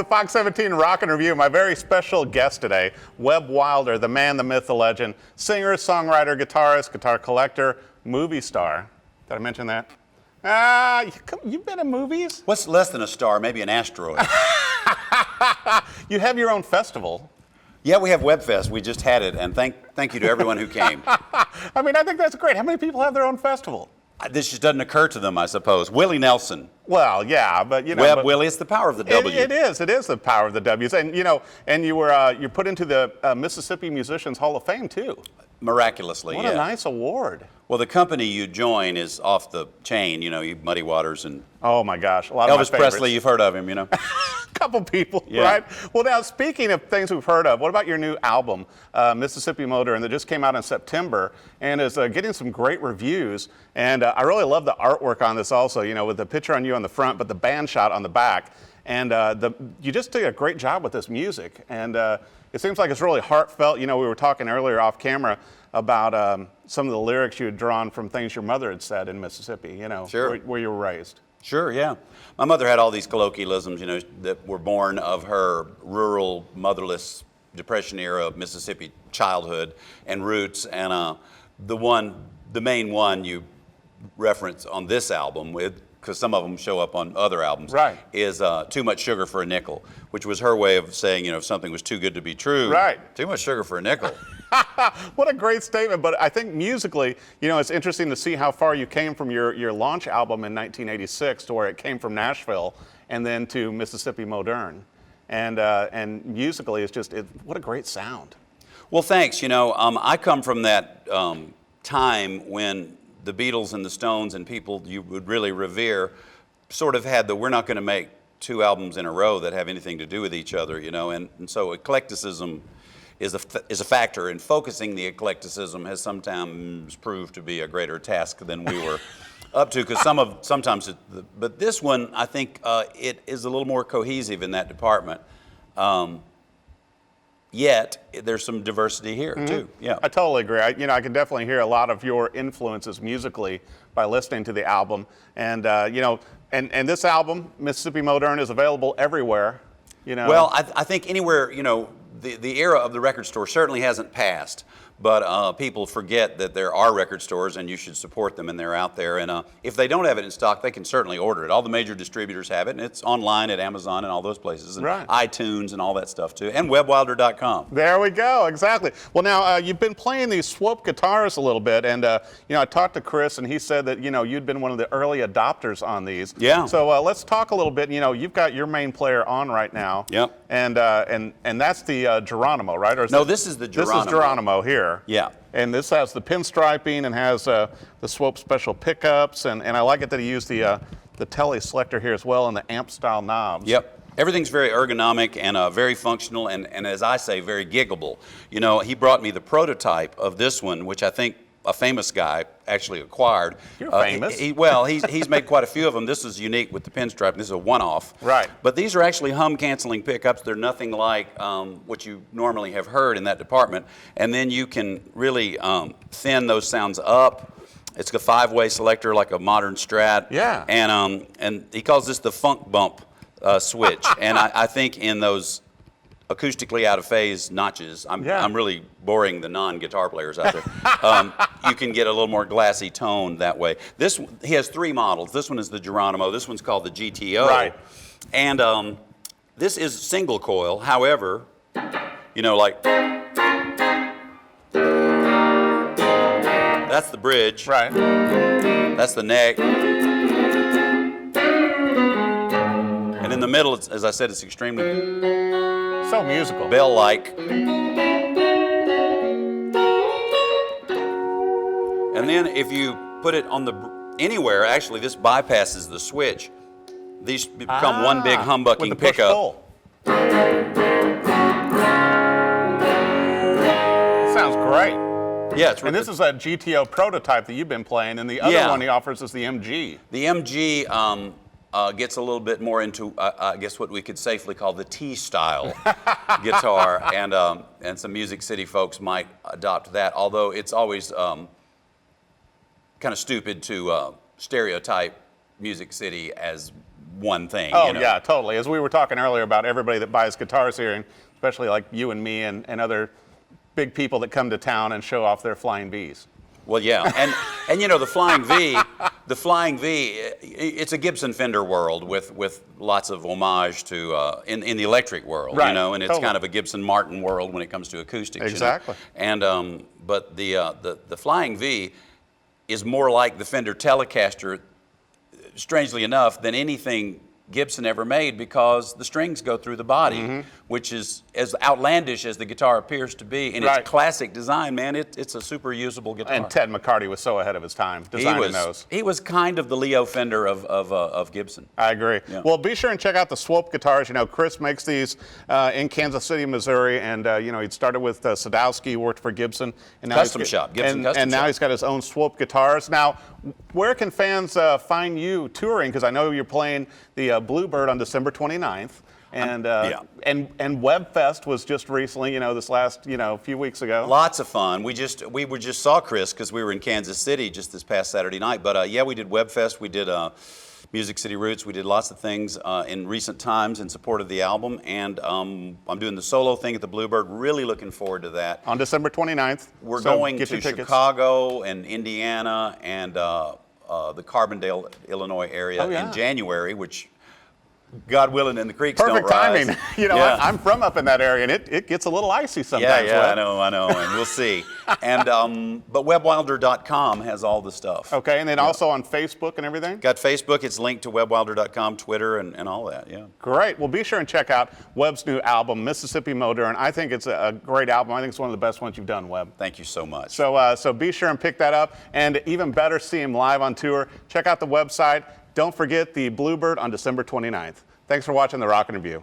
the Fox 17 Rockin' Review. My very special guest today, Webb Wilder, the man, the myth, the legend, singer, songwriter, guitarist, guitar collector, movie star. Did I mention that? You've been in movies? What's less than a star? Maybe an asteroid. You have your own festival. Yeah, we have WebFest. We just had it, and thank you to everyone who came. I mean, I think that's great. How many people have their own festival? This just doesn't occur to them, I suppose. Willie Nelson. Well, yeah, but you know, Webb Willie, it's the power of the W. It is the power of the W's, and you know, and you're put into the Mississippi Musicians Hall of Fame too. Miraculously, What yeah. a nice award. Well, the company you join is off the chain. You know, you Muddy Waters and Oh my gosh, a lot of my Elvis favorites. Presley. You've heard of him, you know. Couple people, Yeah. right? Well, now speaking of things we've heard of, what about your new album, Mississippi Moderne, that just came out in September and is getting some great reviews? And I really love the artwork on this also. You know, with the picture on you on the front, but the band shot on the back. And you just did a great job with this music, and it seems like it's really heartfelt. You know, we were talking earlier off camera about some of the lyrics you had drawn from things your mother had said in Mississippi. You know, Sure. where you were raised. Sure, yeah. My mother had all these colloquialisms, you know, that were born of her rural, motherless, Depression-era Mississippi childhood and roots. And the main one you reference on this album, because some of them show up on other albums, right, is Too Much Sugar for a Nickel, which was her way of saying, you know, if something was too good to be true, right, too much sugar for a nickel. What a great statement. But I think musically, you know, it's interesting to see how far you came from your launch album in 1986 to where it came from Nashville and then to Mississippi Moderne. And musically, what a great sound. Well, thanks. You know, I come from that time when the Beatles and the Stones and people you would really revere sort of had we're not going to make two albums in a row that have anything to do with each other, you know, and so eclecticism is a factor, and focusing the eclecticism has sometimes proved to be a greater task than we were up to, because but this one, I think it is a little more cohesive in that department. Yet there's some diversity here too. Yeah, I totally agree. I can definitely hear a lot of your influences musically by listening to the album, and and this album, Mississippi Moderne, is available everywhere. You know. Well, I think anywhere, you know, the era of the record store certainly hasn't passed, but people forget that there are record stores and you should support them, and they're out there. And if they don't have it in stock, they can certainly order it. All the major distributors have it, and it's online at Amazon and all those places, and right, iTunes and all that stuff too, and WebbWilder.com. There we go, exactly. Well, now you've been playing these Swope guitars a little bit, and you know, I talked to Chris, and he said that you'd been one of the early adopters on these. Yeah. So let's talk a little bit. You know, you've got your main player on right now. Yep. And that's the Geronimo, right? Or This is the Geronimo. This is Geronimo here. Yeah. And this has the pinstriping and has the Swope special pickups, and I like it that he used the tele selector here as well and the amp style knobs. Yep. Everything's very ergonomic and very functional, and as I say, very giggable. You know, he brought me the prototype of this one, which I think a famous guy actually acquired. You're famous. He's made quite a few of them. This is unique with the pinstripe. This is a one-off. Right. But these are actually hum-canceling pickups. They're nothing like what you normally have heard in that department. And then you can really thin those sounds up. It's a 5-way selector like a modern Strat. Yeah. And he calls this the funk bump switch. And I think in those acoustically out of phase notches, I'm really boring the non-guitar players out there. You can get a little more glassy tone that way. He has 3 models. This one is the Geronimo. This one's called the GTO. Right. And this is single coil. However, you know, like that's the bridge. Right. That's the neck. And in the middle, as I said, it's extremely So musical. bell-like. And then if you put it on anywhere, actually this bypasses the switch. These become one big humbucking with the pickup. push-pull. Sounds great. Yeah, it's And this is a GTO prototype that you've been playing, and the other one he offers is the MG. The MG gets a little bit more into, I guess, what we could safely call the T-style guitar, and some Music City folks might adopt that, although it's always kind of stupid to stereotype Music City as one thing. Oh, you know? yeah, totally. As we were talking earlier about everybody that buys guitars here, and especially like you and me and other big people that come to town and show off their Flying Vs. Well, yeah, and you know the Flying V, it's a Gibson Fender world with lots of homage to in the electric world, Right, you know, and it's totally. kind of a Gibson Martin world when it comes to acoustics. Exactly. You know? And but the Flying V is more like the Fender Telecaster, strangely enough, than anything Gibson ever made, because the strings go through the body, which is as outlandish as the guitar appears to be. In Right. its classic design, man, it's a super usable guitar. And Ted McCarty was so ahead of his time designing those. He was kind of the Leo Fender of Gibson. I agree. Yeah. Well, be sure and check out the Swope Guitars. You know, Chris makes these in Kansas City, Missouri, and you know, he started with Sadowski, worked for Gibson, and now Custom he's, shop, Gibson and, Custom and now Shop. he's got his own Swope Guitars. Now, where can fans find you touring? Because I know you're playing the Bluebird on December 29th. And yeah. and Webb Fest was just recently, you know, this last, you know, few weeks ago. Lots of fun. We just saw Chris because we were in Kansas City just this past Saturday night. But yeah, we did Webb Fest. We did Music City Roots. We did lots of things in recent times in support of the album. And I'm doing the solo thing at the Bluebird. Really looking forward to that. On December 29th. We're So going get to your tickets. Chicago and Indiana and the Carbondale, Illinois area Oh, yeah. in January, which, God willing, and the creeks Perfect don't rise. timing. You know, Yeah. I'm from up in that area, and it gets a little icy sometimes. Yeah, Webb. I know, and we'll see. And but WebbWilder.com has all the stuff. Okay, and then also on Facebook and everything? Got Facebook, it's linked to WebbWilder.com, Twitter, and all that, yeah. Great. Well, be sure and check out Webb's new album, Mississippi Moderne. I think it's a great album. I think it's one of the best ones you've done, Webb. Thank you so much. So be sure and pick that up. And even better, see him live on tour. Check out the website. Don't forget the Bluebird on December 29th. Thanks for watching The Rockin' Review.